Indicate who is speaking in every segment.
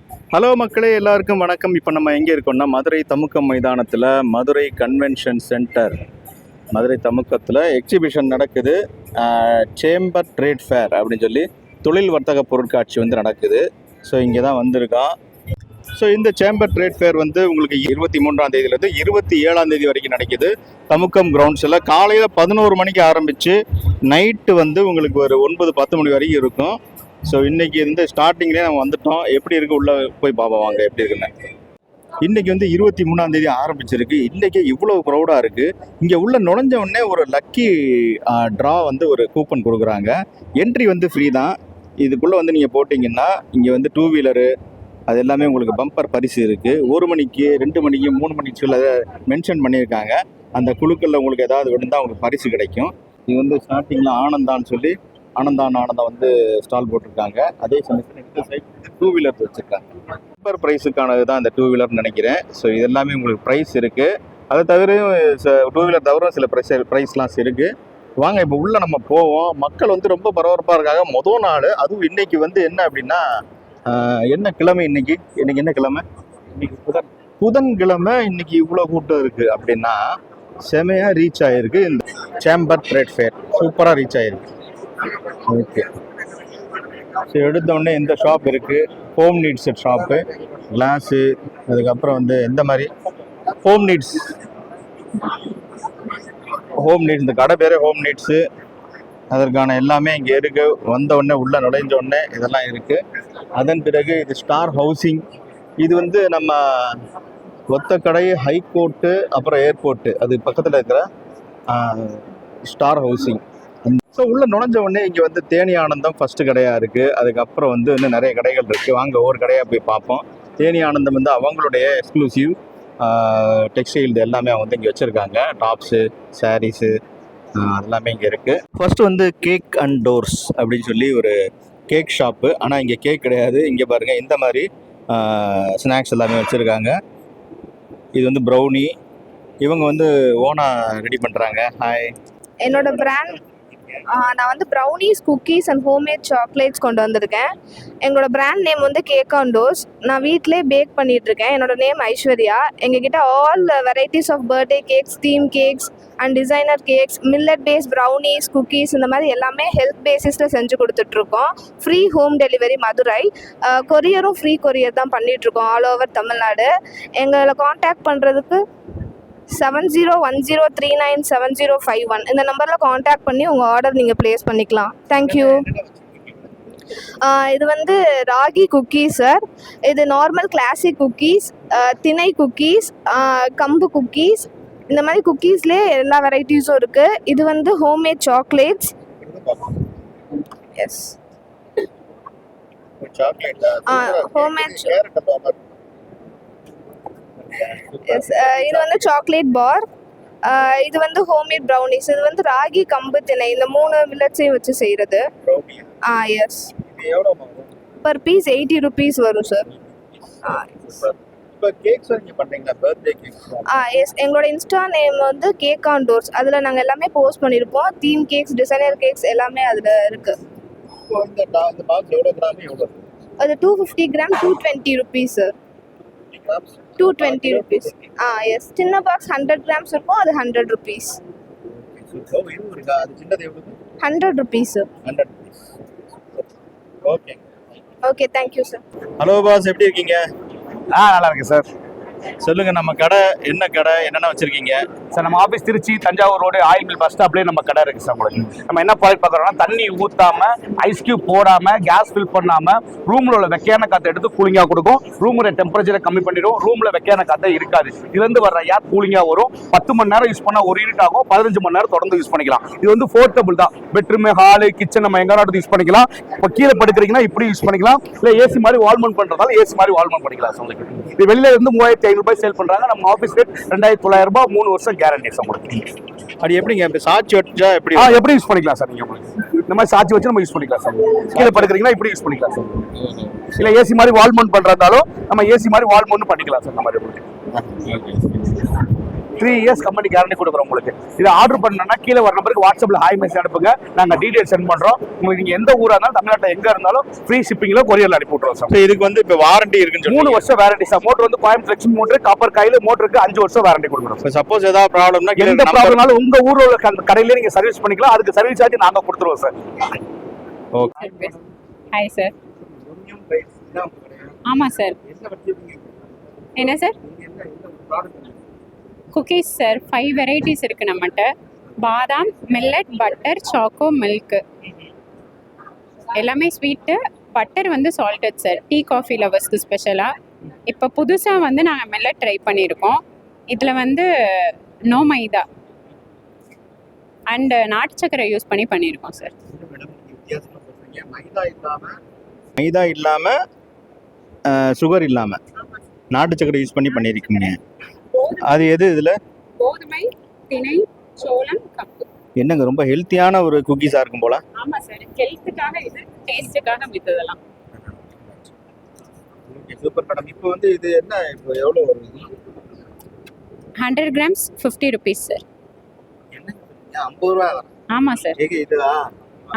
Speaker 1: Hello மக்களே, எல்லாருக்கும் வணக்கம். இப்போ நம்ம எங்கே இருக்கோம்னா மதுரை தமுக்கம் மைதானத்தில் மதுரை கன்வென்ஷன் சென்டர், மதுரை தமுக்கத்தில் எக்ஸிபிஷன் நடக்குது. சேம்பர் ட்ரேட் ஃபேர் அப்படின்னு சொல்லி தொழில் வர்த்தக பொருட்காட்சி வந்து நடக்குது. ஸோ இங்கே தான் வந்திருக்கோம். ஸோ இந்த சேம்பர் ட்ரேட் ஃபேர் வந்து உங்களுக்கு 23ஆம் தேதியிலேருந்து 27ஆம் தேதி வரைக்கும் நடக்குது. தமுக்கம் கிரவுண்ட்ஸில் காலையில் 11 மணிக்கு ஆரம்பித்து நைட்டு வந்து உங்களுக்கு ஒரு 9-10 மணி வரைக்கும் இருக்கும். ஸோ இன்றைக்கி இந்த ஸ்டார்டிங்லேயே நம்ம வந்துட்டோம். எப்படி இருக்குது உள்ளே போய் பார்ப்போம் வாங்க எப்படி இருக்குன்னு. இன்றைக்கி வந்து 23ஆம் தேதி ஆரம்பிச்சிருக்கு. இன்றைக்கி இவ்வளோ க்ரௌடாக இருக்குது. இங்கே உள்ள நுழைஞ்ச உடனே ஒரு லக்கி ட்ரா வந்து ஒரு கூப்பன் கொடுக்குறாங்க. என்ட்ரி வந்து ஃப்ரீ தான். இதுக்குள்ளே வந்து நீங்கள் போட்டிங்கன்னா இங்கே வந்து 2 வீலரு அது எல்லாமே உங்களுக்கு பம்பர் பரிசு இருக்குது. 1 மணிக்கு 2 மணிக்கு 3 மணிக்கு சொல்ல மென்ஷன் பண்ணியிருக்காங்க. அந்த குழுக்களில் உங்களுக்கு ஏதாவது விழுந்தால் உங்களுக்கு பரிசு கிடைக்கும். இது வந்து ஸ்டார்டிங்கில் ஆனந்தான்னு சொல்லி ஆனந்தா வந்து ஸ்டால் போட்டிருக்காங்க. அதே சமயத்தில் இந்த சைட் 2 வீலர்ஸ் வச்சுருக்காங்க. பம்பர் ப்ரைஸுக்கானது தான் இந்த 2 வீலர்னு நினைக்கிறேன். ஸோ இது எல்லாமே உங்களுக்கு ப்ரைஸ் இருக்குது. அதை தவிர 2 வீலர் தவிர சில ப்ரைஸ்லாம் இருக்குது. வாங்க இப்போ உள்ளே நம்ம போவோம். மக்கள் வந்து ரொம்ப பரபரப்பாக இருக்காங்க. மொதல் நாள் அதுவும் இன்றைக்கி வந்து என்ன அப்படின்னா என்ன கிழமை இன்னைக்கு என்ன கிழமை? இன்னைக்கு புதன்கிழமை. இன்னைக்கு இவ்வளோ கூட்டம் இருக்குது அப்படின்னா செமையாக ரீச் ஆகிருக்கு. இந்த சேம்பர் ட்ரேட் ஃபேர் சூப்பராக ரீச் ஆகிருக்கு. ஓகே, ஸோ எடுத்தோடனே இந்த ஷாப் இருக்குது. ஹோம் நீட்ஸ் ஷாப்பு, கிளாஸு, அதுக்கப்புறம் வந்து எந்த மாதிரி ஹோம் நீட்ஸ் இந்த கடை பேர் ஹோம் நீட்ஸு. அதற்கான எல்லாமே இங்கே இருக்குது. வந்த உடனே உள்ளே நுழைஞ்ச உடனே இதெல்லாம் இருக்குது. அதன் பிறகு இது ஸ்டார் ஹவுசிங். இது வந்து நம்ம ஒத்தக்கடை, ஹைகோர்ட்டு, அப்புறம் ஏர்போர்ட்டு அது பக்கத்தில் இருக்கிற ஸ்டார் ஹவுசிங். ஸோ உள்ளே நுழைஞ்ச உடனே இங்கே வந்து தேனி ஆனந்தம் ஃபஸ்ட்டு கடையாக இருக்குது. அதுக்கப்புறம் வந்து இன்னும் நிறைய கடைகள் இருக்குது. வாங்க ஒவ்வொரு கடையாக போய் பார்ப்போம். தேனி ஆனந்தம் வந்து அவங்களுடைய எக்ஸ்க்ளூசிவ் டெக்ஸ்டைல் எல்லாமே அவங்க வந்து இங்கே வச்சுருக்காங்க. டாப்ஸு, சாரீஸு அதெல்லாமே இங்கே இருக்குது. ஃபர்ஸ்ட் வந்து கேக் அண்ட் டோர்ஸ் அப்படின்னு சொல்லி ஒரு கேக் ஷாப்பு. ஆனால் இங்கே கேக் கிடையாது. இங்கே பாருங்கள் இந்த மாதிரி ஸ்நாக்ஸ் எல்லாமே வச்சுருக்காங்க. இது வந்து ப்ரௌனி. இவங்க வந்து ஓனாக ரெடி பண்ணுறாங்க. ஹாய்,
Speaker 2: என்னோட பிராண்ட் நான் வந்து brownies, cookies and homemade chocolates கொண்டு வந்திருக்கேன். எங்களோட பிராண்ட் நேம் வந்து கேக் அண்ட் டோர்ஸ். நான் வீட்டிலே பேக் பண்ணிகிட்ருக்கேன். என்னோட நேம் ஐஸ்வர்யா. எங்ககிட்ட all varieties of birthday cakes, theme cakes and designer cakes, millet base brownies, cookies இந்த மாதிரி எல்லாமே ஹெல்த் பேசிஸில் செஞ்சு கொடுத்துட்ருக்கோம். Free home delivery Madurai. கொரியரும் ஃப்ரீ கொரியர் தான் பண்ணிகிட்ருக்கோம் ஆல் ஓவர் தமிழ்நாடு. எங்களை காண்டாக்ட் பண்ணுறதுக்கு 7010397051 இந்த நம்பரில் காண்டாக்ட் பண்ணி உங்கள் ஆர்டர் நீங்கள் ப்ளேஸ் பண்ணிக்கலாம். தேங்க்யூ. இது வந்து ராகி குக்கீஸ் சார். இது நார்மல் கிளாசிக் குக்கீஸ், திணை குக்கீஸ், கம்பு குக்கீஸ், இந்த மாதிரி குக்கீஸ்லேயே எல்லா வெரைட்டிஸும் இருக்குது. இது வந்து homemade chocolates. Yes, homemade. Yes, இது வந்து சாக்லேட் பார். இது வந்து ஹோம்மேட் ப்ரௌனிஸ். இது வந்து ராகி, கம்பு, திணை இந்த 3 மில்லட்ஸையும் வச்சு செய்கிறது. எஸ், பர் பீஸ் 80 rupees வரும் சார். எஸ், எங்களோட இன்ஸ்டா நேம் வந்து கேக் ஆன் டோர்ஸ். அதில் நாங்கள் எல்லாமே போஸ்ட் பண்ணியிருப்போம். தீம் கேக்ஸ், டிசைனர் கேக்ஸ் எல்லாமே அதில் இருக்குது. அது 250 gram 220 rupees sir. 220 rupees. Yes, சின்ன பாக்ஸ் 100 grams இருக்கும். அது 100 rupees. 100 rupees sir. Okay, thank you sir.
Speaker 1: Hello boss, எப்படி இருக்கீங்க?
Speaker 3: நல்லா இருக்கு சார்.
Speaker 1: சொல்லுங்க, நம்ம கடை என்ன கடை, என்னென்ன வச்சிருக்கீங்க
Speaker 3: சார்? நம்ம office Trichy Thanjavur road oil mill bus ஸ்டாப்லேயே நம்ம கடை இருக்குது சார். உங்களுக்கு நம்ம என்ன ப்ராடக்ட் பார்க்குறோம்னா, தண்ணி ஊற்றாமல், ஐஸ் கியூப் போடாமல், கேஸ் ஃபில் பண்ணாமல், ரூமில் உள்ள வெக்கையான காற்றை எடுத்து கூலிங்காக கொடுக்கும். ரூமோட டெம்பரேச்சரை கம்மி பண்ணிடும். ரூமில் வெக்கையான காற்றே இருக்காது. இதுலேருந்து வர ஏர் கூலிங்காக வரும். 10 மணி நேரம் யூஸ் பண்ணால் 1 யூனிட் ஆகும். 15 மணி நேரம் தொடர்ந்து யூஸ் பண்ணிக்கலாம். இது வந்து போர்ட்டபிள் தான். பெட்ரூம், ஹாலு, கிச்சன் நம்ம எங்கே யூஸ் பண்ணிக்கலாம். இப்போ கீழே படுக்கிறீங்கன்னா இப்படி யூஸ் பண்ணிக்கலாம். இல்லை ஏசி மாதிரி வால்மவுண்ட் பண்ணுறதால ஏசி மாதிரி வால்மவுண்ட் பண்ணிக்கலாம் சார். உங்களுக்கு இது வெளியில இருந்து 3500 ரூபாய் சேல் பண்றாங்க. நம்ம ஆஃபீஸ் ரேட் 2900 ரூபாய், 3 வருஷம் கேரண்டி சார். உங்களுக்கு
Speaker 1: அது எப்படிங்க? இப்போ சாட்சி வச்சா எப்படி
Speaker 3: யூஸ் பண்ணிக்கலாம் சார். நீங்க இந்த மாதிரி சாட்சி வச்சு நம்ம யூஸ் பண்ணிக்கலாம் சார். கீழே படுக்கிறீங்கன்னா இப்படி யூஸ் பண்ணிக்கலாம் சார். இல்லை ஏசி மாதிரி வால் மவுண்ட் பண்றதாலும் நம்ம ஏசி மாதிரி வால் மவுண்ட் பண்ணிக்கலாம் சார். இந்த மாதிரி 3 இயர்ஸ் கம்பெனி கேரண்டி கொடுக்குறோம் உங்களுக்கு. இதை ஆர்டர் பண்ணணும்னா கீழே வர நம்பருக்கு வாட்ஸ்அப்ல ஹாய் மெசேஜ் அனுப்புங்க, நாங்கள் டீடைல் சென்ட் பண்றோம். உங்களுக்கு நீங்க எந்த ஊரா இருந்தாலும் தமிழ்நாட்டில் எங்க இருந்தாலும் ஃப்ரீ ஷிப்பிங்ல கொரியர்ல அனுப்பி விட்டுறோம் சார்.
Speaker 1: இதுக்கு வந்து இப்போ வாரண்டி இருக்குன்னு
Speaker 3: 3 வருஷம் வாரண்டி சார். மோட்டர் வந்து Coimbatore Lakshmi motor copper coil மோட்டருக்கு 5 வருஷம் வாரண்டி கொடுக்குறோம்.
Speaker 1: சப்போஸ் ஏதாவது ப்ராப்ளம்னா
Speaker 3: எந்த ப்ராப்ளம்னாலும் உங்க ஊர்ல உள்ள கடையிலேயே நீங்க சர்வீஸ் பண்ணிக்கலாம். அதுக்கு சர்வீஸ் சார்ஜ் நாங்க கொடுத்துருவோம் சார்.
Speaker 1: ஓகே.
Speaker 4: Hi sir. ஆமாம் சார். என்ன சார்? குக்கீஸ் சார் 5 வெரைட்டிஸ் இருக்குது நம்மகிட்ட. பாதாம், மில்லட், பட்டர், சாக்கோ, மில்க்கு எல்லாமே ஸ்வீட்டு. பட்டர் வந்து சால்டட் சார், டீ காஃபி லவர்ஸ்க்கு ஸ்பெஷலாக. இப்போ புதுசாக வந்து நாங்கள் மில்லட் ட்ரை பண்ணியிருக்கோம். இதில் வந்து நோ மைதா அண்டு நாட்டு சக்கரை யூஸ் பண்ணியிருக்கோம் சார்.
Speaker 1: மைதா இல்லாமல் சுகர் இல்லாமல் நாட்டு சக்கரை யூஸ் பண்ணியிருக்கீங்க. அது எது இதில்?
Speaker 4: கோதுமை, திணை, சோளம், கப்பு.
Speaker 1: என்னங்க ரொம்ப ஹெல்த்தியான ஒரு குக்கீஸாக இருக்கும் போல.
Speaker 4: ஆமாம் சார், ஹெல்த்துக்காக இது, டேஸ்ட்டுக்காக மித்ததெல்லாம்.
Speaker 1: Super madam. இப்போ வந்து இது என்ன, இப்போ எவ்வளோ வருது?
Speaker 4: 100 grams 50 rupees சார்.
Speaker 1: என்ன 50 ரூபா?
Speaker 4: ஆமாம் சார்.
Speaker 1: இதுவா?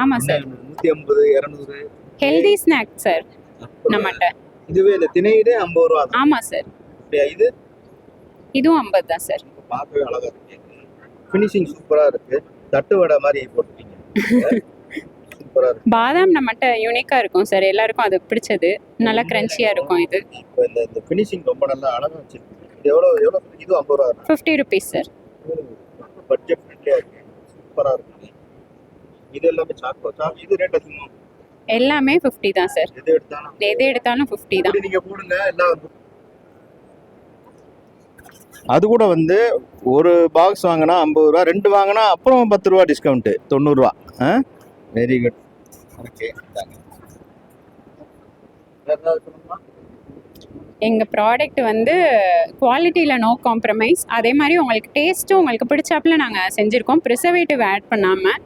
Speaker 4: ஆமாம் சார்.
Speaker 1: 150, 200.
Speaker 4: ஹெல்தி ஸ்நாக் சார் நம்மகிட்ட.
Speaker 1: இதுவே இந்த திணையிலே 50 ரூபா தான்.
Speaker 4: ஆமாம் சார்.
Speaker 1: இது
Speaker 4: இதுவும் 50 தான் சார்.
Speaker 1: பார்க்கவே அழகா இருக்கு. ஃபினிஷிங் சூப்பரா இருக்கு. தட்டு வடை மாதிரி போட்டுட்டீங்க. சூப்பரா இருக்கு.
Speaker 4: பாதாம் நம்மகிட்ட யூனிக்காக இருக்கும் சார், எல்லாருக்கும் அது பிடிச்சது. நல்லா கிரன்ச்சியாக இருக்கும் இது.
Speaker 1: இப்போ இந்த ஃபினிஷிங் ரொம்ப நல்லா அழகா வச்சிருக்கு. இது எவ்வளோ இது 50 ரூபா தான்.
Speaker 4: 50 rupees சார்.
Speaker 1: பட்ஜெட் ஃப்ரெண்ட்லியா இருக்கு. சூப்பரா இருக்கு. இது எல்லாமே சாக்கோ இது ரேட் அதிகமா?
Speaker 4: எல்லாமே 50 தான் சார். எது எடுத்தாலும் 50 தான்.
Speaker 1: நீங்க போடுங்க எல்லாம். அது கூட வந்து ஒரு பாக்ஸ் வாங்கினா 50 ரூபா, 2 வாங்கினா அப்புறம் 10 ரூபா டிஸ்கவுண்ட்டு, 90 ரூபா. Very good. ஓகே.
Speaker 4: எங்கள் ப்ராடக்ட் வந்து குவாலிட்டியில் நோ காம்ப்ரமைஸ். அதே மாதிரி உங்களுக்கு டேஸ்ட்டும் உங்களுக்கு பிடிச்சாப்புல நாங்கள் செஞ்சுருக்கோம், ப்ரிசர்வேட்டிவ் ஆட் பண்ணாமல்.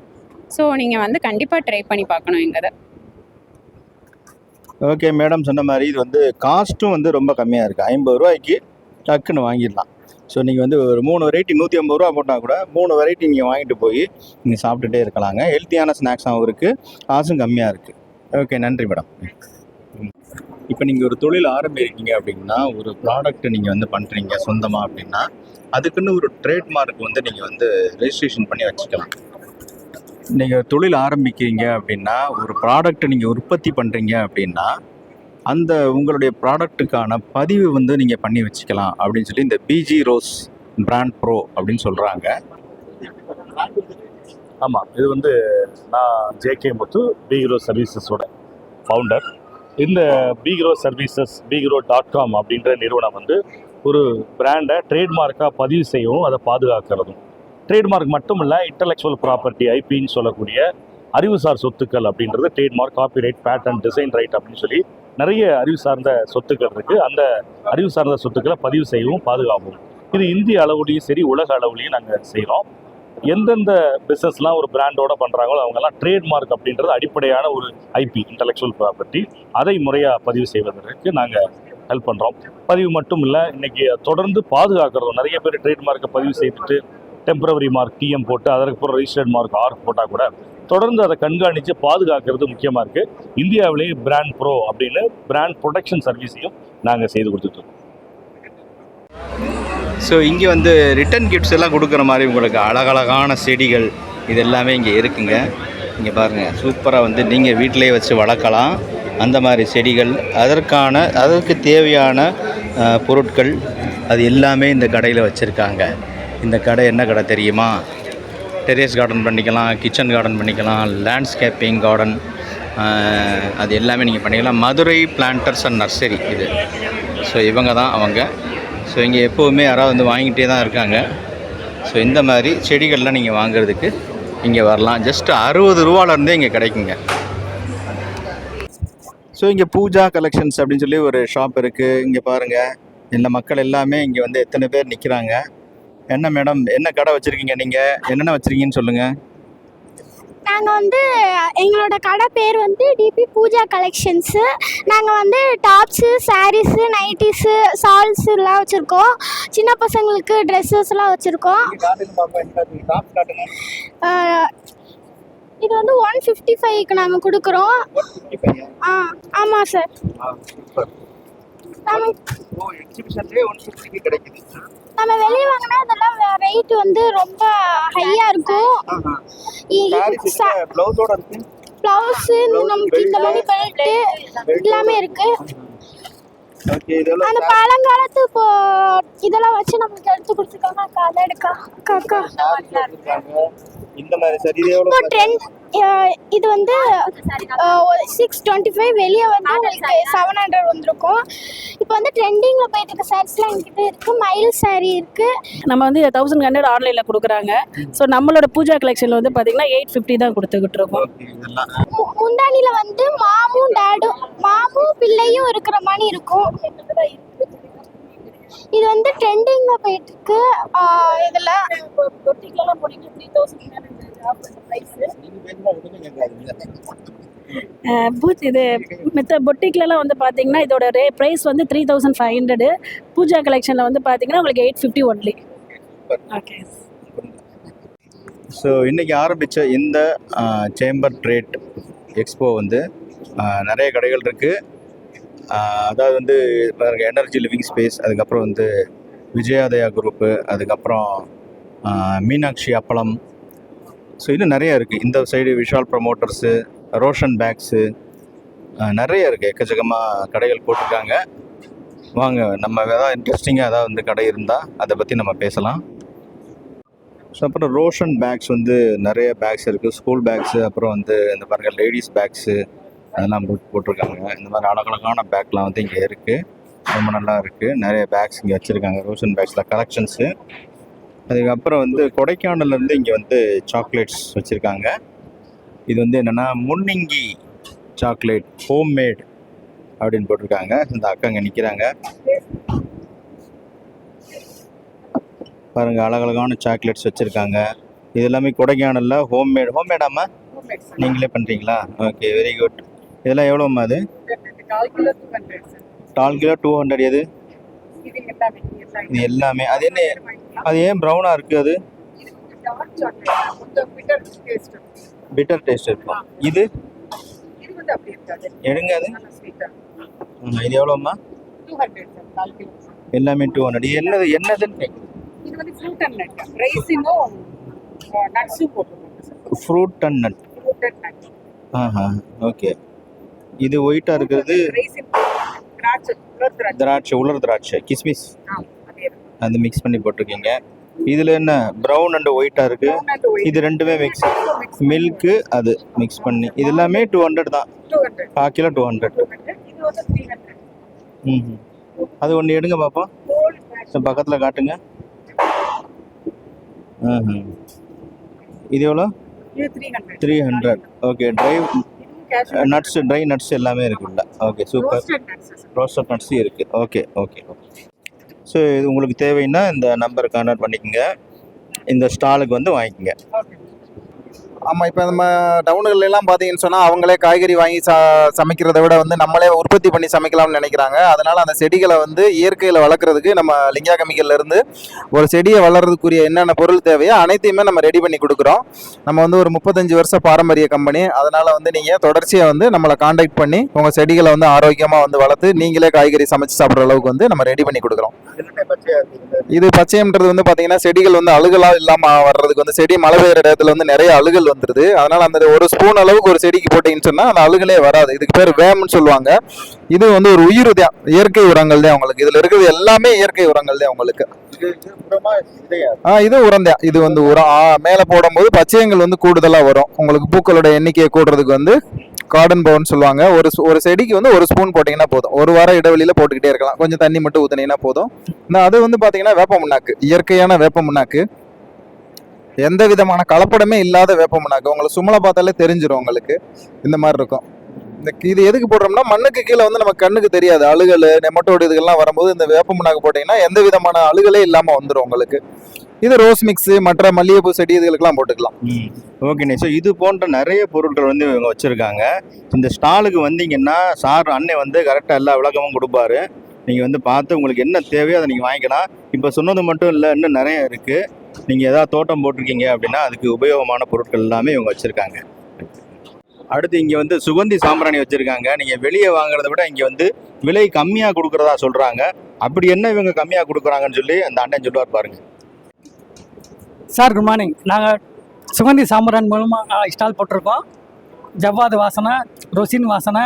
Speaker 4: ஸோ நீங்கள் வந்து கண்டிப்பாக ட்ரை பண்ணி பார்க்கணும் எங்களை.
Speaker 1: ஓகே மேடம் சொன்ன மாதிரி இது வந்து காஸ்ட்டும் வந்து ரொம்ப கம்மியாக இருக்குது. 50 ரூபாய்க்கு டக்குன்னு வாங்கிடலாம். ஸோ நீங்கள் வந்து ஒரு 3 வெரைட்டி 150 ரூபா போட்டால் கூட 3 வெரைட்டி நீங்கள் வாங்கிட்டு போய் நீங்கள் சாப்பிட்டுட்டே இருக்கலாங்க. ஹெல்த்தியான ஸ்நாக்ஸாகவும் இருக்குது, காசும் கம்மியாக இருக்குது. ஓகே, நன்றி மேடம். இப்போ நீங்கள் ஒரு தொழில் ஆரம்பிக்கிறீங்க அப்படின்னா, ஒரு ப்ராடக்ட் நீங்கள் வந்து பண்ணுறீங்க சொந்தமாக அப்படின்னா, அதுக்குன்னு ஒரு ட்ரேட்மார்க் வந்து நீங்கள் வந்து ரெஜிஸ்ட்ரேஷன் பண்ணி வச்சுக்கலாம். நீங்கள் தொழில் ஆரம்பிக்கிறீங்க அப்படின்னா, ஒரு ப்ராடக்ட் நீங்கள் உற்பத்தி பண்ணுறீங்க அப்படின்னா, அந்த உங்களுடைய ப்ராடக்ட்டுக்கான பதிவு வந்து நீங்கள் பண்ணி வச்சுக்கலாம் அப்படின்னு சொல்லி இந்த பிஜி ரோஸ் பிராண்ட் ப்ரோ அப்படின்னு சொல்கிறாங்க.
Speaker 5: ஆமாம், இது வந்து நான் ஜேகே முத்து, பிகிரோ சர்வீசஸோட ஃபவுண்டர். இந்த பிகிரோ சர்வீசஸ் bigro.com அப்படின்ற நிறுவனம் வந்து ஒரு பிராண்டை ட்ரேட்மார்க்காக பதிவு செய்யவும் அதை பாதுகாக்கிறதும். ட்ரேட்மார்க் மட்டும் இல்லை, இன்டலெக்சுவல் ப்ராப்பர்ட்டி ஐபின்னு சொல்லக்கூடிய அறிவுசார் சொத்துக்கள் அப்படின்றது trademark, copyright, patent, design right அப்படின்னு சொல்லி நிறைய அறிவு சார்ந்த சொத்துக்கள் இருக்குது. அந்த அறிவு சார்ந்த சொத்துக்களை பதிவு செய்யவும் பாதுகாப்போம். இது இந்திய அளவுலையும் சரி உலக அளவுலையும் நாங்கள் செய்கிறோம். எந்தெந்த பிஸ்னஸ்லாம் ஒரு பிராண்டோட பண்ணுறாங்களோ அவங்கெல்லாம் ட்ரேட்மார்க் அப்படின்றது அடிப்படையான ஒரு ஐபி, இன்டலெக்சுவல் ப்ராப்பர்ட்டி, அதை முறையாக பதிவு செய்வதற்கு நாங்கள் ஹெல்ப் பண்ணுறோம். பதிவு மட்டும் இல்லை, இன்றைக்கி தொடர்ந்து பாதுகாக்கிறதும். நிறைய பேர் ட்ரேட்மார்க்கை பதிவு செய்துட்டு டெம்பரவரி மார்க் டிஎம் போட்டு அதற்கப்புறம் ரெஜிஸ்டர்ட் மார்க் ஆர் போட்டால் கூட தொடர்ந்து அதை கண்காணித்து பாதுகாக்கிறது முக்கியமாக இருக்குது. இந்தியாவிலேயே பிராண்ட் ப்ரோ அப்படின்னு பிராண்ட் ப்ரொடெக்ஷன் சர்வீஸையும் நாங்கள் செய்து கொடுத்துட்ருக்கோம்.
Speaker 1: ஸோ இங்கே வந்து ரிட்டன் கிஃப்ட்ஸ் எல்லாம் கொடுக்குற மாதிரி உங்களுக்கு அழகழகான செடிகள் இது எல்லாமே இங்கே இருக்குங்க. இங்கே பாருங்கள், சூப்பராக வந்து நீங்கள் வீட்டிலே வச்சு வளர்க்கலாம். அந்த மாதிரி செடிகள், அதற்கு தேவையான பொருட்கள் அது எல்லாமே இந்த கடையில் வச்சுருக்காங்க. இந்த கடை என்ன கடை தெரியுமா? டெரேஸ் கார்டன் பண்ணிக்கலாம், கிச்சன் கார்டன் பண்ணிக்கலாம், லேண்ட்ஸ்கேப்பிங் கார்டன், அது எல்லாமே நீங்கள் பண்ணிக்கலாம். மதுரை பிளான்டர்ஸ் அண்ட் நர்சரி இது. ஸோ இவங்க தான் அவங்க. ஸோ இங்கே எப்போவுமே யாராவது வந்து வாங்கிட்டே தான் இருக்காங்க. ஸோ இந்த மாதிரி செடிகள்லாம் நீங்கள் வாங்குறதுக்கு இங்கே வரலாம். ஜஸ்ட் 60 ரூபாலேருந்தே இங்கே கிடைக்குங்க. ஸோ இங்கே பூஜா கலெக்ஷன்ஸ் அப்படின்னு சொல்லி ஒரு ஷாப் இருக்குது. இங்கே பாருங்கள், இந்த மக்கள் எல்லாமே இங்கே வந்து எத்தனை பேர் நிற்கிறாங்க. என்ன மேடம், என்ன கடை வச்சுருக்கீங்க நீங்கள்? என்னென்ன வச்சுருக்கீங்கன்னு சொல்லுங்கள்.
Speaker 6: நாங்கள் வந்து எங்களோட கடை பேர் வந்து டிபி பூஜா கலெக்ஷன்ஸு. நாங்கள் வந்து டாப்ஸு, சாரீஸு, நைட்டிஸு, சால்ஸு எல்லாம் வச்சுருக்கோம். சின்ன பசங்களுக்கு ட்ரெஸ்ஸஸ்லாம் வச்சுருக்கோம். இது வந்து 155க்கு நாங்கள் கொடுக்குறோம். ஆமாம் சார். நம்ம வெளியே வாங்கினா அதெல்லாம் ரேட் வந்து ரொம்ப ஹையாக இருக்கும். ப்ளவுஸு நமக்கு இந்த மாதிரி பெல்ட்டு எல்லாமே இருக்கு. அந்த பழங்காலத்து இப்போ இதெல்லாம் வச்சு நமக்கு எடுத்து கொடுத்துருக்காங்க. அக்கா அதை எடுக்கா அக்கா
Speaker 1: இந்த மாதிரி சரி இது எவ்வளவு?
Speaker 6: இப்போ ட்ரெண்ட் இது வந்து 625, வெளியே வந்து உங்களுக்கு 700 வந்திருக்கும். இப்போ வந்து ட்ரெண்டிங்கில் போயிட்டு இருக்க சாரீஸ்லாம் என்கிட்ட இருக்குது. மயில் சாரீ இருக்குது.
Speaker 7: நம்ம வந்து 1100 ஆன்லைனில் கொடுக்குறாங்க. ஸோ நம்மளோட பூஜா கலெக்ஷனில் வந்து பார்த்தீங்கன்னா 850 தான் கொடுத்துக்கிட்டு இருக்கோம்.
Speaker 6: முந்தானியில் வந்து மாமும் பிள்ளையும் இருக்கிற மாதிரி இருக்கும். இது வந்து ட்ரெண்டிங்கில் போயிட்டு இருக்கு. இதில்
Speaker 7: இது மித்த பொட்டிக்லலாம் வந்து பார்த்தீங்கன்னா இதோட ப்ரைஸ் வந்து 3500. பூஜா கலெக்ஷனில் வந்து பார்த்தீங்கன்னா உங்களுக்கு 850 ஒன்லி. ஓகே.
Speaker 1: ஸோ இன்றைக்கி ஆரம்பித்த இந்த சேம்பர் ட்ரேட் எக்ஸ்போ வந்து நிறைய கடைகள் இருக்குது. அதாவது வந்து எனர்ஜி லிவிங் ஸ்பேஸ், அதுக்கப்புறம் வந்து விஜயாதயா குரூப்பு, அதுக்கப்புறம் மீனாட்சி அப்பளம். ஸோ இன்னும் நிறைய இருக்குது. இந்த side Vishal promoters, Roshan bags, நிறைய இருக்குது. எக்கச்சக்கமாக கடைகள் போட்டிருக்காங்க. வாங்க, நம்ம ஏதாவது இன்ட்ரெஸ்டிங்காக ஏதாவது வந்து கடை இருந்தால் அதை பற்றி நம்ம பேசலாம். ஸோ அப்புறம் ரோஷன் பேக்ஸ் வந்து நிறைய பேக்ஸ் இருக்குது. ஸ்கூல் பேக்ஸு, அப்புறம் வந்து இந்த பாருங்க லேடிஸ் பேக்ஸு அதெல்லாம் போட்டிருக்காங்க. இந்த மாதிரி அழகழகான பேக்லாம் வந்து இங்கே இருக்குது. ரொம்ப நல்லா இருக்குது. நிறைய பேக்ஸ் இங்கே வச்சுருக்காங்க ரோஷன் பேக்ஸில் கலெக்ஷன்ஸு. அதுக்கப்புறம் வந்து கொடைக்கானல்லேருந்து இங்கே வந்து சாக்லேட்ஸ் வச்சுருக்காங்க. இது வந்து என்னென்னா முன்னிங்கி சாக்லேட் ஹோம்மேட் அப்படின்னு போட்டிருக்காங்க. இந்த அக்கா இங்கே நிற்கிறாங்க பாருங்கள். அழகழகான சாக்லேட்ஸ் வச்சுருக்காங்க. இது எல்லாமே கொடைக்கானலில் ஹோம்மேடாமா நீங்களே பண்ணுறீங்களா? Okay, very good. இதெல்லாம் எவ்வளோம்மா? அது 4 கிலோ 200. எது இது எல்லாமே? அது என்ன, அது ஏன் ப்ரௌனாக இருக்குது? அது பிட்டர் டேஸ்ட் இருக்கும். இது எடுங்க. அது இது எவ்வளோம்மா? எல்லாமே 200. என்னதுன்னு ஃப்ரூட் அண்ட் நட். ஓகே. இது ஒயிட்டாக இருக்கிறது திராட்சை, உலர் திராட்சை, கிஸ்மிஸ், அது மிக்ஸ் பண்ணி போட்டிருக்கீங்க. இதில் என்ன ப்ரௌன் அண்ட் ஒயிட்டாக இருக்குது. இது ரெண்டுமே மிக்ஸ், மில்க்கு அது மிக்ஸ் பண்ணி. இது எல்லாமே 200 தான். 4 கிலோ 200. அது ஒன்று எடுங்க பாப்பா, பக்கத்தில் காட்டுங்க. இது எவ்வளோ? 300. ஓகே. ட்ரை நட்ஸ் எல்லாமே இருக்குல்ல? Okay, super. ரோஸ்டட் நட்ஸும் இருக்குது. Okay okay okay. ஸோ இது உங்களுக்கு தேவைன்னா இந்த நம்பரை கான்டாக்ட் பண்ணிக்கோங்க. இந்த ஸ்டாலுக்கு வந்து வாங்கிக்கோங்க.
Speaker 8: ஆமாம், இப்போ நம்ம டவுனுகள்லாம் பார்த்தீங்கன்னு சொன்னால் அவங்களே காய்கறி வாங்கி சமைக்கிறத விட வந்து நம்மளே உற்பத்தி பண்ணி சமைக்கலாம்னு நினைக்கிறாங்க. அதனால் அந்த செடிகளை வந்து இயற்கையில் வளர்க்குறதுக்கு நம்ம லிங்கா கெமிக்கல்லேருந்து ஒரு செடியை வளர்றதுக்குரிய என்னென்ன பொருள் தேவையோ அனைத்தையுமே நம்ம ரெடி பண்ணி கொடுக்குறோம். நம்ம வந்து ஒரு 35 வருஷ பாரம்பரிய கம்பெனி. அதனால் வந்து நீங்கள் தொடர்ச்சியாக வந்து நம்மளை காண்டாக்ட் பண்ணி உங்கள் செடிகளை வந்து ஆரோக்கியமாக வந்து வளர்த்து நீங்களே காய்கறி சமைச்சு சாப்பிட்ற அளவுக்கு வந்து நம்ம ரெடி பண்ணி கொடுக்குறோம். இது பச்சையம்ன்றது வந்து பார்த்தீங்கன்னா செடிகள் வந்து அழுகலாக இல்லாமல் வர்றதுக்கு வந்து செடி மழை பெய்கிற இடத்துல வந்து நிறைய அழுகல் வந்துருது. அதனால அந்த ஒரு ஸ்பூன் அளவுக்கு ஒரு செடிக்கு போட்டீங்கன்னு சொன்னா அந்த அழுகலே வராது. இதுக்கு பேர் வேம்னு சொல்லுவாங்க. இது வந்து ஒரு உயிர் தான், இயற்கை உரங்கள் தான் உங்களுக்கு. இதுல இருக்கிறது எல்லாமே இயற்கை உரங்கள் தான் உங்களுக்கு. இது உரம் தான். இது வந்து உரம் மேல போடும்போது பச்சையங்கள் வந்து கூடுதலா வரும். உங்களுக்கு பூக்களோட எண்ணிக்கையை கூடுறதுக்கு வந்து கார்டன் பவுன் சொல்லுவாங்க. ஒரு செடிக்கு வந்து ஒரு ஸ்பூன் போட்டிங்கன்னா போதும். ஒரு வாரம் இடைவெளியில் போட்டுக்கிட்டே இருக்கலாம். கொஞ்சம் தண்ணி மட்டும் ஊற்றினீங்கன்னா போதும். அது வந்து பார்த்தீங்கன்னா வேப்ப முன்னாக்கு, இயற்கையான வேப்ப முன்னாக்கு, எந்த விதமான கலப்படமே இல்லாத வேப்ப முன்னாக்கு. உங்களுக்கு சுமலை பார்த்தாலே தெரிஞ்சிடும் உங்களுக்கு. இந்த மாதிரி இருக்கும். இது எதுக்கு போடுறோம்னா மண்ணுக்கு கீழே வந்து நம்ம கண்ணுக்கு தெரியாது அழுகல் நெமட்டோடு இதுக்கெல்லாம் வரும்போது இந்த வேப்ப முன்னாக்கு போட்டிங்கன்னா எந்த விதமான அழுகலே இல்லாமல் வந்துடும் உங்களுக்கு. இது ரோஸ் மிக்ஸ் மற்ற மல்லிகைப்பூ செடி இதுகளுக்கெல்லாம் போட்டுக்கலாம்.
Speaker 1: ஓகேண்ணே. ஸோ இது போன்ற நிறைய பொருட்கள் வந்து இவங்க வச்சுருக்காங்க. இந்த ஸ்டாலுக்கு வந்தீங்கன்னா சார் அண்ணன் வந்து கரெக்டாக எல்லா விளக்கமும் கொடுப்பாரு. நீங்கள் வந்து பார்த்து உங்களுக்கு என்ன தேவையோ அதை நீங்கள் வாங்கிக்கலாம். இப்போ சொன்னது மட்டும் இல்லை, இன்னும் நிறைய இருக்குது. நீங்கள் எதாவது தோட்டம் போட்டிருக்கீங்க அப்படின்னா அதுக்கு உபயோகமான பொருட்கள் எல்லாமே இவங்க வச்சுருக்காங்க. அடுத்து இங்கே வந்து சுகந்தி சாம்பிராணி வச்சுருக்காங்க. நீங்கள் வெளியே வாங்குறத விட இங்கே வந்து விலை கம்மியாக கொடுக்குறதா சொல்கிறாங்க. அப்படி என்ன இவங்க கம்மியாக கொடுக்குறாங்கன்னு சொல்லி அந்த அண்ணன் சொல்லுவார் பாருங்க.
Speaker 9: Sir good morning. நாங்கள் சுகந்தி சாம்பிராணி மூலமாக ஸ்டால் போட்டிருக்கோம். ஜவ்வாது வாசனை, ரொசின் வாசனை,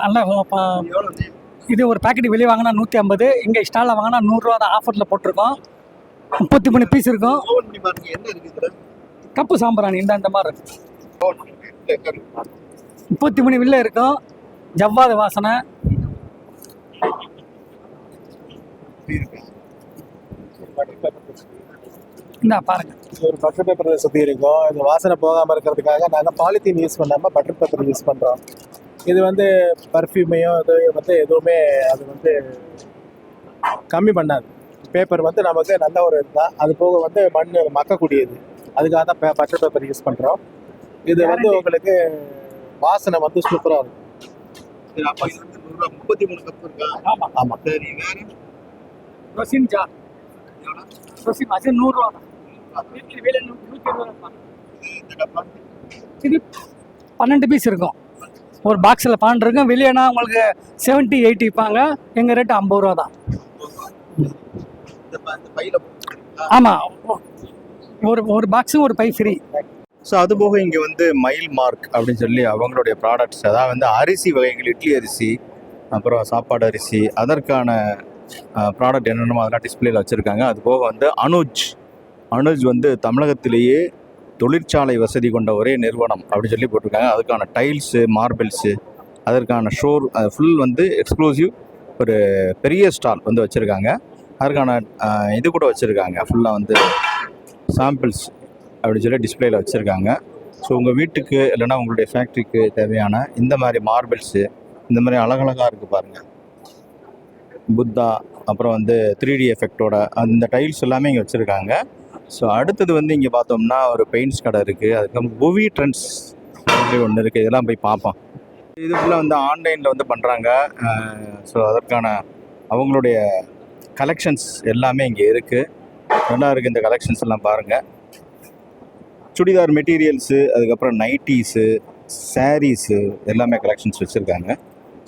Speaker 9: நல்ல இது ஒரு பேக்கெட் வெளியே வாங்கினா 150, இங்கே ஸ்டாலில் வாங்கினா 100 ரூபா தான் ஆஃபரில் போட்டிருக்கோம். 33 பீஸ் இருக்கும். கப்பு சாம்பிராணி இந்த மாதிரி இருக்கும். 33 வில்ல இருக்கும். ஜவ்வாது வாசனை. இந்த பாருங்க,
Speaker 10: ஒரு பட்டர் பேப்பரை சுற்றி இருக்கும். இது வாசனை போகாமல் இருக்கிறதுக்காக நாங்கள் பாலித்தீன் யூஸ் பண்ணாமல் பட்டர் பேப்பர் யூஸ் பண்ணுறோம். இது வந்து பர்ஃப்யூமையும் இது வந்து எதுவுமே அது வந்து கம்மி பண்ணாது. பேப்பர் வந்து நமக்கு நல்ல ஒரு இதுதான். அது போக வந்து மண் மக்கக்கூடியது, அதுக்காக தான் பட்டர் பேப்பர் யூஸ் பண்ணுறோம். இது வந்து உங்களுக்கு வாசனை வந்து சூப்பராக இருக்கும். ஆமாம் ஆமாம். சரி, வேறு
Speaker 9: ரொசின் ஜார், ரொசின் அது 100 ரூபா தான். வெளியே 120 ரூபா. இது 12 பீஸ் இருக்கும். ஒரு பாக்ஸில் 12 இருக்கும். வெளியேனா உங்களுக்கு 70-80 விற்பாங்க. எங்கள் ரேட்டு 50 ரூபா தான். ஆமாம், ஒரு பாக்ஸும் ஒரு பை ஃப்ரீ.
Speaker 1: ஸோ அது போக இங்கே வந்து மயில் மார்க் அப்படின்னு சொல்லி அவங்களுடைய ப்ராடக்ட்ஸ், அதாவது வந்து அரிசி வகைகள், இட்லி அரிசி, அப்புறம் சாப்பாடு அரிசி, அதற்கான ப்ராடக்ட் என்னென்னமோ அதெல்லாம் டிஸ்பிளேல வச்சுருக்காங்க. அது போக வந்து அனுஜ் வந்து தமிழகத்திலேயே தொழிற்சாலை வசதி கொண்ட ஒரே நிறுவனம் அப்படின்னு சொல்லி போட்டிருக்காங்க. அதுக்கான டைல்ஸு, மார்பிள்ஸு, அதற்கான ஷோர் ஃபுல் வந்து எக்ஸ்க்ளூசிவ் ஒரு பெரிய ஸ்டால் வந்து வச்சுருக்காங்க. அதற்கான இது கூட வச்சுருக்காங்க, ஃபுல்லாக வந்து சாம்பிள்ஸ் அப்படின்னு சொல்லி டிஸ்பிளேல வச்சுருக்காங்க. ஸோ உங்கள் வீட்டுக்கு இல்லைன்னா உங்களுடைய ஃபேக்ட்ரிக்கு தேவையான இந்த மாதிரி மார்பிள்ஸு, இந்த மாதிரி அழகழகாக இருக்குது பாருங்கள். புத்தா, அப்புறம் வந்து 3D எஃபெக்டோட அந்த டைல்ஸ் எல்லாமே இங்கே வச்சுருக்காங்க. ஸோ அடுத்தது வந்து இங்கே பார்த்தோம்னா ஒரு பெயிண்ட்ஸ் கடை இருக்குது. அதுக்கப்புறம் புவி ட்ரெண்ட்ஸ் அப்படி ஒன்று இருக்குது. இதெல்லாம் போய் பார்ப்போம். இது ஃபுல்லாக வந்து ஆன்லைனில் வந்து பண்ணுறாங்க. ஸோ அதற்கான அவங்களுடைய கலெக்ஷன்ஸ் எல்லாமே இங்கே இருக்குது. நல்லா இருக்குது இந்த கலெக்ஷன்ஸ் எல்லாம் பாருங்கள். சுடிதார் மெட்டீரியல்ஸு, அதுக்கப்புறம் நைட்டீஸு, சாரீஸு எல்லாமே கலெக்ஷன்ஸ் வச்சுருக்காங்க.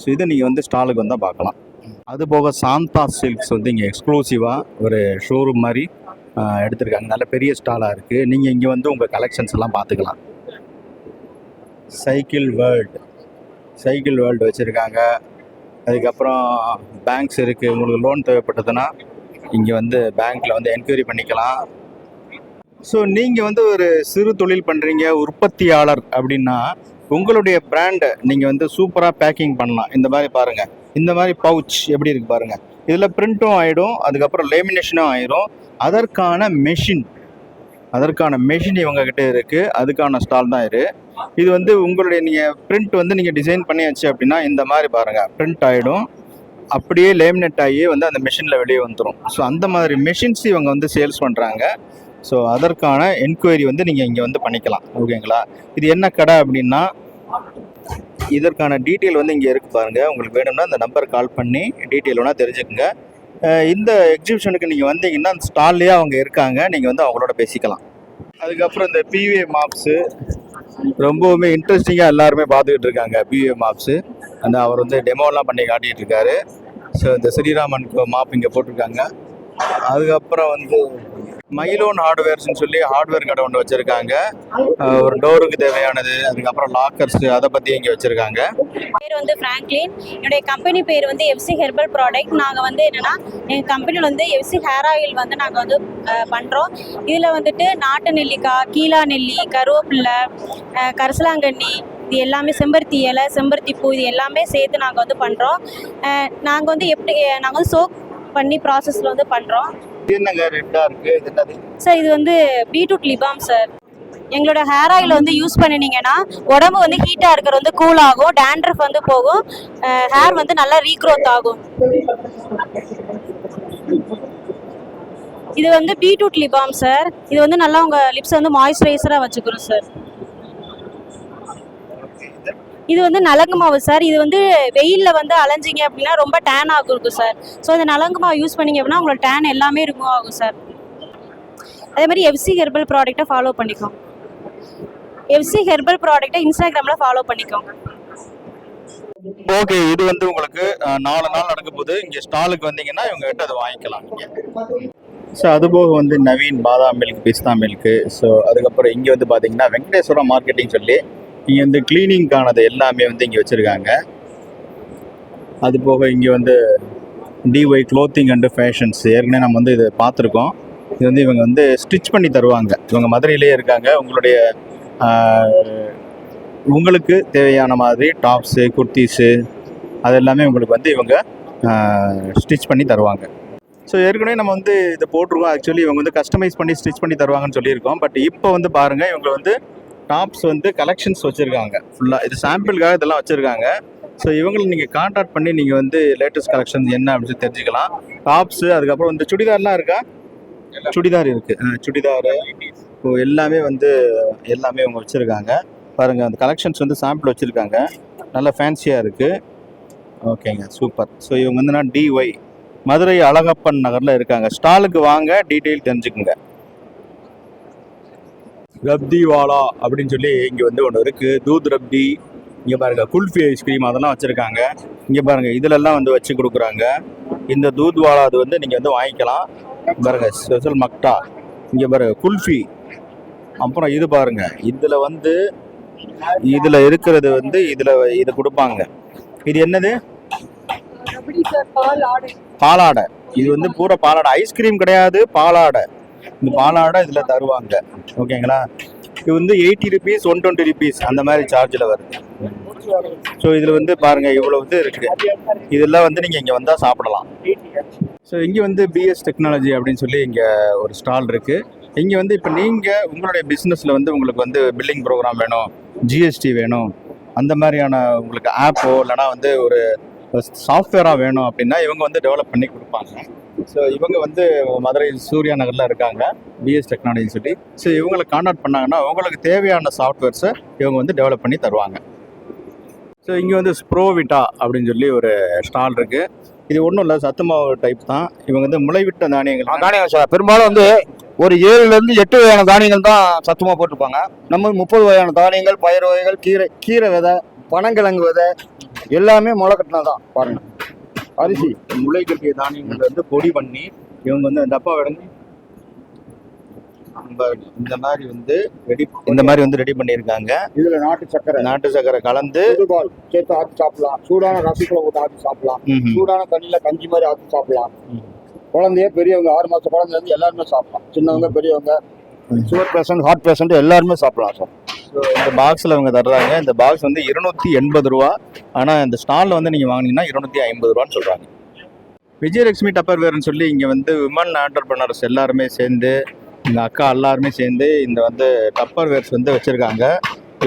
Speaker 1: ஸோ இதை நீங்கள் வந்து ஸ்டாலுக்கு வந்தால் பார்க்கலாம். அதுபோக சாந்தா சில்க்ஸ் வந்து இங்கே எக்ஸ்க்ளூசிவாக ஒரு ஷோரூம் மாதிரி எடுத்திருக்காங்க. நல்ல பெரிய ஸ்டாலாக இருக்குது. நீங்கள் இங்கே வந்து உங்கள் கலெக்ஷன்ஸ் எல்லாம் பார்த்துக்கலாம். சைக்கிள் வேர்ல்டு வச்சுருக்காங்க. அதுக்கப்புறம் பேங்க்ஸ் இருக்குது. உங்களுக்கு லோன் தேவைப்பட்டதுன்னா இங்கே வந்து பேங்க்கில் வந்து என்கொயரி பண்ணிக்கலாம். ஸோ நீங்கள் வந்து ஒரு சிறு தொழில் பண்ணுறீங்க, உற்பத்தியாளர் அப்படின்னா உங்களுடைய பிராண்டை நீங்கள் வந்து சூப்பராக பேக்கிங் பண்ணலாம். இந்த மாதிரி பாருங்கள், இந்த மாதிரி பவுச் எப்படி இருக்குது பாருங்கள். இதில் பிரிண்ட்டும் ஆகிடும், அதுக்கப்புறம் லேமினேஷனும் ஆகிடும். அதற்கான மெஷின் இவங்ககிட்ட இருக்குது. அதுக்கான ஸ்டால் தான் இது வந்து உங்களுடைய நீங்கள் பிரிண்ட் வந்து நீங்கள் டிசைன் பண்ணியாச்சு அப்படின்னா இந்த மாதிரி பாருங்கள், பிரிண்ட் ஆகிடும், அப்படியே லேமினேட் ஆகி வந்து அந்த மெஷினில் வெளியே வந்துடும். ஸோ அந்த மாதிரி மெஷின்ஸ் இவங்க வந்து சேல்ஸ் பண்ணுறாங்க. ஸோ அதற்கான என்கொயரி வந்து நீங்கள் இங்கே வந்து பண்ணிக்கலாம். ஓகேங்களா? இது என்ன கடை அப்படின்னா இதற்கான டீட்டெயில் வந்து இங்கே இருக்குது பாருங்கள். உங்களுக்கு வேணும்னா இந்த நம்பர் கால் பண்ணி டீட்டெயில் வேணால் தெரிஞ்சுக்கோங்க. இந்த எக்ஸிபிஷனுக்கு நீங்கள் வந்தீங்கன்னா அந்த ஸ்டால்லேயே அவங்க இருக்காங்க, நீங்கள் வந்து அவங்களோட பேசிக்கலாம். அதுக்கப்புறம் இந்த பிவிஏ மாப்ஸு ரொம்பவுமே இன்ட்ரெஸ்டிங்காக எல்லாருமே பார்த்துக்கிட்டு இருக்காங்க. பிவிஏ மாப்ஸு அந்த அவர் வந்து டெமோலாம் பண்ணி காட்டிகிட்டு இருக்காரு. ஸோ இந்த ஸ்ரீராமன் மாப் இங்கே போட்டிருக்காங்க. அதுக்கப்புறம் வந்து மைலோன் ஹார்ட்வேர்ஸ்ன்னு சொல்லி ஹார்ட்வேர் கடை ஒன்று வச்சுருக்காங்க. ஒரு டோருக்கு தேவையானது, அதுக்கப்புறம் லாக்கர்ஸு, அதை பற்றி இங்கே வச்சுருக்காங்க.
Speaker 11: பேர் வந்து ஃப்ராங்க்லின். என்னுடைய கம்பெனி பேர் வந்து எஃப்சி ஹெர்பல் ப்ராடக்ட். நாங்கள் வந்து என்னென்னா எங்கள் கம்பெனியில் வந்து எஃப்சி ஹேர் ஆயில் வந்து நாங்கள் வந்து பண்ணுறோம். இதில் வந்துட்டு நாட்டு நெல்லிக்காய், கீழா நெல்லி, கருவேப்பில்லை, கரிசலாங்கண்ணி, இது எல்லாமே செம்பருத்தி இலை, செம்பருத்தி பூ, இது எல்லாமே சேர்த்து நாங்கள் வந்து பண்ணுறோம். நாங்கள் வந்து நாங்கள் வந்து சோப் பண்ணி ப்ராசஸில் வந்து பண்ணுறோம்.
Speaker 1: என்னங்க ரெட்டாக இருக்குது, இது என்னது
Speaker 11: சார்? இது வந்து பீட்ரூட் லிபாம் சார். எங்களோட ஹேர் ஆயில் வந்து யூஸ் பண்ணினீங்கன்னா உடம்பு வந்து ஹீட்டாக இருக்கிற வந்து கூல் ஆகும், டேண்ட்ரஃப் வந்து போகும், ஹேர் வந்து நல்லா ரீக்ரோத் ஆகும். இது வந்து பீட்ரூட் லிப் பாம் சார். இது வந்து நல்லா உங்கள் லிப்ஸை வந்து மாய்ஸ்சரைசராக வச்சுக்கிறோம் சார். இது வந்து நலங்கு மாவு சார். இது வந்து வெயிலில் வந்து அலைஞ்சிங்க அப்படின்னா ரொம்ப டேன் ஆகும் சார். ஸோ இந்த நலங்கு மாவு யூஸ் பண்ணிங்க அப்படின்னா உங்களோட டேன் எல்லாமே ரிமூவ் ஆகும் சார். அதே மாதிரி எஃப்சி ஹெர்பல் ப்ராடக்ட்டை ஃபாலோ பண்ணிக்கோங்க. எஃப்சி ஹெர்பல் ப்ராடக்ட்டை இன்ஸ்டாகிராமில் ஃபாலோ பண்ணிக்கோங்க.
Speaker 1: ஓகே, இது வந்து உங்களுக்கு 4 நாள் நடக்க போகுது. இங்கே ஸ்டாலுக்கு வந்தீங்கன்னா இவங்க கிட்ட அதை வாங்கிக்கலாம் நீங்கள். ஸோ அதுபோக வந்து நவீன் பாதாம் மில்க், பிஸ்தா மில்க்கு. ஸோ அதுக்கப்புறம் இங்கே வந்து பார்த்தீங்கன்னா வெங்கடேஸ்வரா மார்க்கெட்டிங் சொல்லி இங்கே வந்து கிளீனிங்கானது எல்லாமே வந்து இங்கே வச்சுருக்காங்க. அது போக இங்கே வந்து டிஒய் க்ளோத்திங் அண்டு ஃபேஷன்ஸ், ஏற்கனவே நம்ம வந்து இதை பார்த்துருக்கோம். இது வந்து இவங்க வந்து ஸ்டிச் பண்ணி தருவாங்க. இவங்க மதுரையிலே இருக்காங்க. உங்களுக்கு தேவையான மாதிரி டாப்ஸு, குர்த்திஸு அது எல்லாமே உங்களுக்கு வந்து இவங்க ஸ்டிச் பண்ணி தருவாங்க. ஸோ ஏற்கனவே நம்ம வந்து இதை போட்டிருக்கோம். ஆக்சுவலி இவங்க வந்து கஸ்டமைஸ் பண்ணி ஸ்டிச் பண்ணி தருவாங்கன்னு சொல்லியிருக்கோம். பட் இப்போ வந்து பாருங்கள், இவங்க வந்து டாப்ஸ் வந்து கலெக்ஷன்ஸ் வச்சுருக்காங்க ஃபுல்லாக. இது சாம்பிளுக்காக இதெல்லாம் வச்சுருக்காங்க. ஸோ இவங்களை நீங்கள் கான்டாக்ட் பண்ணி நீங்கள் வந்து லேட்டஸ்ட் கலெக்ஷன்ஸ் என்ன அப்படின்னு தெரிஞ்சுக்கலாம். டாப்ஸு, அதுக்கப்புறம் வந்து சுடிதார்லாம் இருக்கா? சுடிதார் இருக்குது. சுடிதாரு எல்லாமே இவங்க வச்சுருக்காங்க. பாருங்கள், அந்த கலெக்ஷன்ஸ் வந்து சாம்பிள் வச்சுருக்காங்க. நல்லா ஃபேன்சியாக இருக்குது. ஓகேங்க, சூப்பர். ஸோ இவங்க வந்து நான் டிஒய் மதுரை அழகப்பன் நகரில் இருக்காங்க. ஸ்டாலுக்கு வாங்க, டீட்டெயில் தெரிஞ்சுக்குங்க. ரப்திவாலா அப்படின்னு சொல்லி இங்கே வந்து ஒன்று இருக்குது. தூத் ரப்தி, இங்கே பாருங்கள் குல்ஃபி ஐஸ்கிரீம் அதெல்லாம் வச்சுருக்காங்க. இங்கே பாருங்கள், இதிலெல்லாம் வந்து வச்சு கொடுக்குறாங்க. இந்த தூத்வாலா அது வந்து நீங்கள் வந்து வாங்கிக்கலாம். பாருங்கள், ஸ்பெஷல் மக்டா, இங்கே பாருங்கள் குல்ஃபி. அப்புறம் இது பாருங்கள், இதில் இருக்கிறது வந்து இதை கொடுப்பாங்க. இது என்னது? பாலாடை. இது வந்து பூரா பாலாடை, ஐஸ்கிரீம் கிடையாது, பாலாடை. இந்த பாலாடை இதில் தருவாங்க. ஓகேங்களா? இது வந்து 80 rupees, 120 rupees அந்த மாதிரி சார்ஜில் வருது. ஸோ இதில் வந்து பாருங்கள், இவ்வளோ வந்து இருக்குது. இதெல்லாம் வந்து நீங்கள் இங்கே வந்தால் சாப்பிடலாம். ஸோ இங்கே வந்து பிஎஸ் டெக்னாலஜி அப்படின்னு சொல்லி இங்கே ஒரு ஸ்டால் இருக்குது. இங்கே வந்து இப்போ நீங்கள் உங்களுடைய பிஸ்னஸில் வந்து உங்களுக்கு வந்து பில்லிங் ப்ரோக்ராம் வேணும், ஜிஎஸ்டி வேணும், அந்த மாதிரியான உங்களுக்கு ஆப்போ இல்லைனா வந்து ஒரு சாஃப்ட்வேராக வேணும் அப்படின்னா இவங்க வந்து டெவலப் பண்ணி கொடுப்பாங்க. ஸோ இவங்க வந்து மதுரை சூர்யா நகரில் இருக்காங்க, பிஎஸ் டெக்னாலஜி சொல்லி. ஸோ இவங்களை கான்டாக்ட் பண்ணாங்கன்னா உங்களுக்கு தேவையான சாஃப்ட்வேர்ஸை இவங்க வந்து டெவலப் பண்ணி தருவாங்க. ஸோ இங்கே வந்து ஸ்ப்ரோவிட்டா அப்படின்னு சொல்லி ஒரு ஸ்டால் இருக்குது. இது ஒன்றும் இல்லை, சத்து மாவு டைப் தான். இவங்க வந்து முளைவிட்ட தானியங்கள்
Speaker 3: சார். பெரும்பாலும் வந்து ஒரு 7லேருந்து 8 வகையான தானியங்கள் தான் சத்துமா போட்டிருப்பாங்க. நம்ம 30 வகையான தானியங்கள், பயிர் வகைகள், கீரை விதை, பனங்கிழங்கு விதை எல்லாமே முளை கட்டினா தான். பாருங்கள், அரிசி
Speaker 1: முளை கட்டிய தானியங்கள் வந்து பொடி பண்ணி இவங்க வந்து டப்பா விடங்கி இந்த மாதிரி வந்து ரெடி பண்ணியிருக்காங்க.
Speaker 3: இதுல நாட்டு சக்கரை
Speaker 1: கலந்து
Speaker 3: சேர்த்து ஆற்றி சாப்பிடலாம். சூடான ரசக்குள்ள போட்டு ஆற்றி சாப்பிடலாம். சூடான தண்ணியில கஞ்சி மாதிரி ஆற்றி சாப்பிடலாம். குழந்தைய பெரியவங்க 6 மாச குழந்தைல இருந்து எல்லாருமே சாப்பிடலாம். சின்னவங்க, பெரியவங்க, சுகர் பேஷண்ட், ஹார்ட் பேஷண்ட் எல்லாருமே சாப்பிடலாம் சார்.
Speaker 1: இந்த பாக்ஸில் அவங்க தர்றாங்க. இந்த பாக்ஸ் வந்து 280 ரூபா. ஆனால் இந்த ஸ்டாலில் வந்து நீங்கள் வாங்கினீங்கன்னா 250 ரூபான்னு சொல்கிறாங்க. விஜயலட்சுமி டப்பர் வேர்னு சொல்லி இங்கே வந்து விமன் ஆண்டர்பிரினர்ஸ் எல்லாருமே சேர்ந்து, எங்கள் அக்கா எல்லாருமே சேர்ந்து இந்த வந்து டப்பர் வேர்ஸ் வந்து வச்சுருக்காங்க.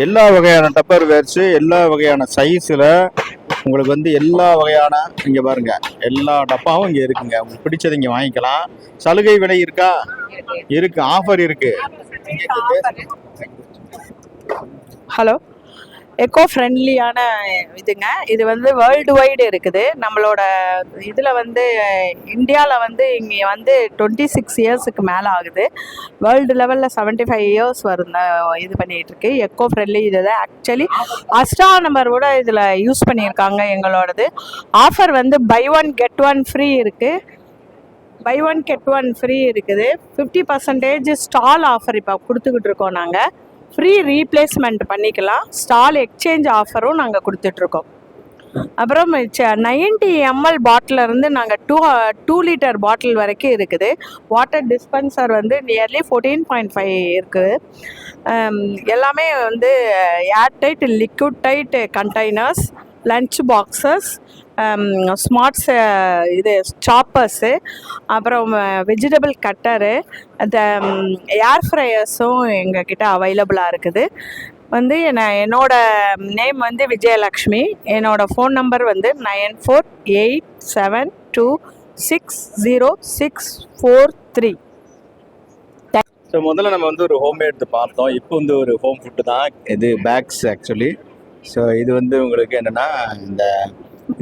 Speaker 1: எல்லா வகையான டப்பர் வேர்ஸு, எல்லா வகையான சைஸில் உங்களுக்கு வந்து எல்லா வகையான, இங்கே பாருங்கள், எல்லா டப்பாவும் இங்கே இருக்குங்க. உங்களுக்கு பிடிச்சது இங்கே வாங்கிக்கலாம். சலுகை விலை இருக்கா? இருக்குது, ஆஃபர் இருக்குது.
Speaker 12: ஹலோ, எக்கோ ஃப்ரெண்ட்லியான இதுங்க. இது வந்து வேர்ல்டு வைடு இருக்குது. நம்மளோட இதில் வந்து இந்தியாவில் வந்து இங்கே வந்து 26 இயர்ஸுக்கு மேலே ஆகுது. வேர்ல்டு லெவலில் 75 இயர்ஸ் வரும் இது பண்ணிகிட்ருக்கு. எக்கோ ஃப்ரெண்ட்லி இது ஆக்சுவலி அஸ்டா நம்பரோட இதில் யூஸ் பண்ணியிருக்காங்க. எங்களோடது ஆஃபர் வந்து பை 1 get 1 ஃப்ரீ இருக்குது. பை 1 get 1 ஃப்ரீ இருக்குது. 50% ஸ்டால் ஆஃபர் இப்போ கொடுத்துக்கிட்டு இருக்கோம். நாங்கள் ஃப்ரீ ரீப்ளேஸ்மெண்ட் பண்ணிக்கலாம். ஸ்டால் எக்ஸ்சேஞ்ச் ஆஃபரும் நாங்கள் கொடுத்துட்ருக்கோம். அப்புறம் 90 ml பாட்டிலேருந்து நாங்கள் 2 லிட்டர் பாட்டில் வரைக்கும் இருக்குது. வாட்டர் டிஸ்பென்சர் வந்து நியர்லி 14.5 இருக்குது. எல்லாமே வந்து air tight, liquid tight containers, lunch boxes, smarts இது சாப்பர்ஸு, அப்புறம் வெஜிடபிள் கட்டரு, அந்த ஏர் ஃப்ரையர்ஸும் எங்ககிட்ட அவைலபிளாக இருக்குது. வந்து என்னோட நேம் வந்து விஜயலக்ஷ்மி. என்னோடய ஃபோன் நம்பர் வந்து 9487260643.
Speaker 1: ஸோ முதல்ல நம்ம வந்து ஒரு ஹோம்மேட் பார்த்தோம். இப்போ வந்து ஒரு ஹோம் ஃபுட்டு தான் இது, பேக்ஸ் ஆக்சுவலி. ஸோ இது வந்து உங்களுக்கு என்னென்னா இந்த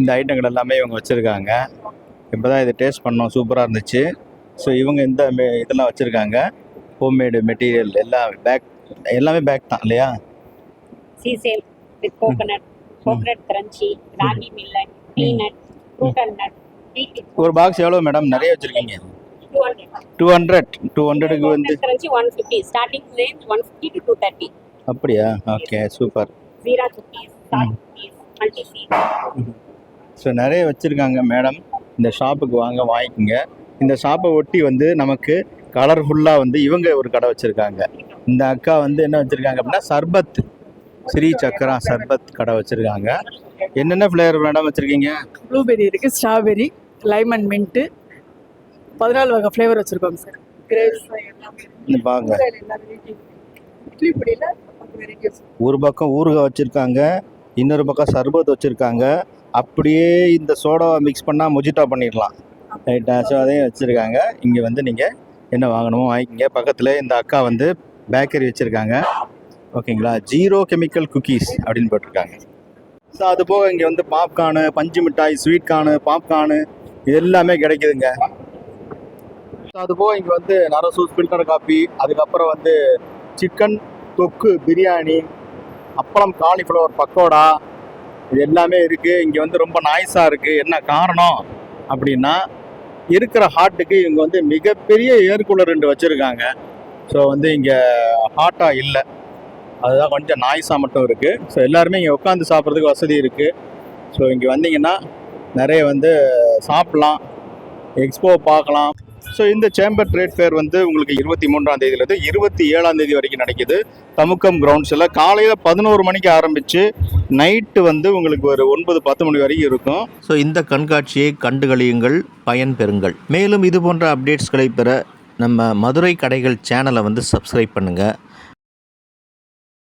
Speaker 1: இந்த ஐட்டங்கள் எல்லாமே இவங்க வச்சுருக்காங்க. இப்போ தான் இது டேஸ்ட் பண்ணோம், சூப்பராக இருந்துச்சு. ஸோ இவங்க இந்த இதெல்லாம் வச்சுருக்காங்க, ஹோம்மேடு மெட்டீரியல் எல்லாம் பேக், எல்லாமே பேக் தான் இல்லையா?
Speaker 4: சீசேல் with coconut crunchy, ragi millet, peanut, fruit and nut,
Speaker 1: ஒரு பாக்ஸ் எவ்வளோ மேடம்? நிறைய வச்சுருக்கீங்க. 200க்கு வந்து
Speaker 4: கிரன்ச்சி 150, ஸ்டார்டிங் ரேஞ்ச் 150 to 230.
Speaker 1: அப்படியா? Okay, super.
Speaker 4: Jeera cookies, chaat cookies, multi seed.
Speaker 1: So நிறைய வச்சுருக்காங்க மேடம். இந்த ஷாப்புக்கு வாங்க, வாங்கிக்கோங்க. இந்த ஷாப்பை ஒட்டி வந்து நமக்கு கலர்ஃபுல்லாக வந்து இவங்க ஒரு கடை வச்சுருக்காங்க. இந்த அக்கா வந்து என்ன வச்சுருக்காங்க அப்படின்னா சர்பத், ஸ்ரீ சக்கரா சர்பத் கடை வச்சுருக்காங்க. என்னென்ன ஃப்ளேவர் மேடம் வச்சுருக்கீங்க?
Speaker 12: ப்ளூபெரி இருக்குது, ஸ்ட்ராபெரி, லைமன் மின்ட்டு, 14 வகை ஃப்ளேவர் வச்சுருக்கோங்க சார். கிரேப்ஸ்
Speaker 1: இந்த பாருங்க,
Speaker 12: இட்லி பொடியில் வெரைட்டிஸ்.
Speaker 1: ஒரு பக்கம் ஊறுகாய் வச்சுருக்காங்க, இன்னொரு பக்கம் சர்பத் வச்சுருக்காங்க. அப்படியே இந்த சோடாவை மிக்ஸ் பண்ணால் மொஜிட்டோ பண்ணிடலாம், ரைட்டா? ஸோ அதையும் வச்சுருக்காங்க. இங்கே வந்து நீங்கள் என்ன வாங்கணுமோ வாங்கிக்கிங்க. பக்கத்தில் இந்த அக்கா வந்து பேக்கரி வச்சுருக்காங்க, ஓகேங்களா? 0 கெமிக்கல் குக்கீஸ் அப்படின்னு போட்டிருக்காங்க. ஸோ அது போக இங்கே வந்து பாப்கார்னு, பஞ்சு மிட்டாய், ஸ்வீட் கார்னு, பாப்கார்னு இது எல்லாமே கிடைக்குதுங்க. ஸோ அது போக இங்கே வந்து நரசூஸ், ஃபில்டர் காஃபி, அதுக்கப்புறம் வந்து சிக்கன் தொக்கு பிரியாணி, அப்பளம், காலிஃப்ளவர் பக்கோடா, இது எல்லாமே இருக்குது. இங்கே வந்து ரொம்ப நாய்ஸாக இருக்குது. என்ன காரணம் அப்படின்னா இருக்கிற ஹாட்டுக்கு இவங்க வந்து மிகப்பெரிய ஏர் கூலர் 2 வச்சுருக்காங்க. ஸோ வந்து இங்கே ஹாட்டாக இல்லை, அதுதான் கொஞ்சம் நாய்ஸாக மட்டும் இருக்குது. ஸோ எல்லாருமே இங்கே உட்காந்து சாப்பிட்றதுக்கு வசதி இருக்குது. ஸோ இங்கே வந்தீங்கன்னா நிறைய வந்து சாப்பிட்லாம், எக்ஸ்போ பார்க்கலாம். ஸோ இந்த சேம்பர் ட்ரேட் ஃபேர் வந்து உங்களுக்கு 23ஆம் தேதியிலேருந்து 27ஆம் தேதி வரைக்கும் நடக்குது. தமுக்கம் கிரவுண்ட்ஸில் காலையில் 11 மணிக்கு ஆரம்பித்து நைட்டு வந்து உங்களுக்கு ஒரு 9-10 மணி வரைக்கும் இருக்கும்.
Speaker 13: ஸோ இந்த கண்காட்சியை கண்டுகளியுங்கள், பயன் பெறுங்கள். மேலும் இது போன்ற அப்டேட்ஸ்களை பெற நம்ம மதுரை கடைகள் சேனலை வந்து சப்ஸ்கிரைப் பண்ணுங்கள்.